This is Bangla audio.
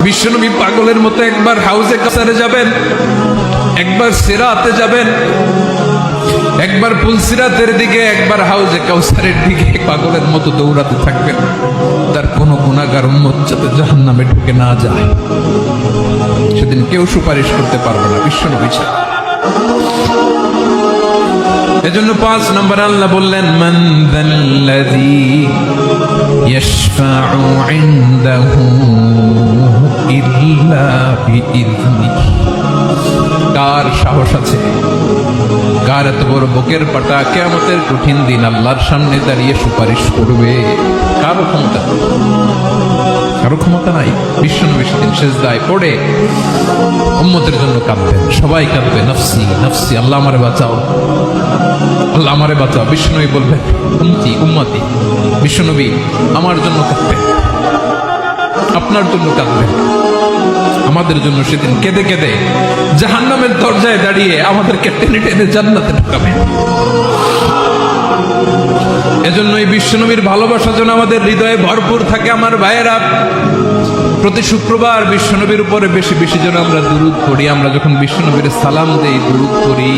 বিশ্বনবী পাগলের মতো একবার হাউজে কাসারে যাবেন, একবার সিরাতে যাবেন, একবার পুলসিরাতের দিকে, একবার হাউজে কাউসারের দিকে পাগলের মতো দৌড়াতে থাকবেন। তার কোনো গুনাহগার উম্মত যাতে জাহান্নামে ঢুকে না যায়, সেদিন কেউ সুপারিশ করতে পারবে না বিশ্বনবী ছাড়া। এজন্য 5 নম্বর আল্লাহ বললেন, মান যাল্লাযী ইয়াশফাউ ইনদাহু ইল্লা বিইযনিহি। কার সাহস আছে, কার এত বড় বুকের পাটা কিয়ামতের কঠিন দিন আল্লাহর সামনে দাঁড়িয়ে সুপারিশ করবে? কারো ক্ষমতা, কারো ক্ষমতা নাই। বিশ্বনবী সেদিন সেজদায় পড়ে উম্মতের জন্য কাঁদবেন, সবাই কাঁদবে, নফসি নফসি, আল্লাহ আমারে বাঁচাও, আল্লাহ আমারে বাঁচাও। বিশ্বনবী বলবেন, উম্মতি উম্মতি। বিশ্বনবী আমার জন্য কাঁদবেন, আপনার জন্য কাঁদবেন, আমাদের জন্য সেদিন কেঁদে কেঁদে জাহান্নামের দরজায় দাঁড়িয়ে আমাদেরকে টেনে টেনে জান্নাতে ঢুকাবেন। এজন্য এই বিশ্বনবীর ভালোবাসা যেন আমাদের হৃদয়ে ভরপুর থাকে। আমার ভাইয়েরা, প্রতি শুক্রবার বিশ্বনবীর উপরে বেশি বেশি যেন আমরা দুরূদ পড়ি। আমরা যখন বিশ্বনবীর সালাম দেই, দুরূদ পড়ি,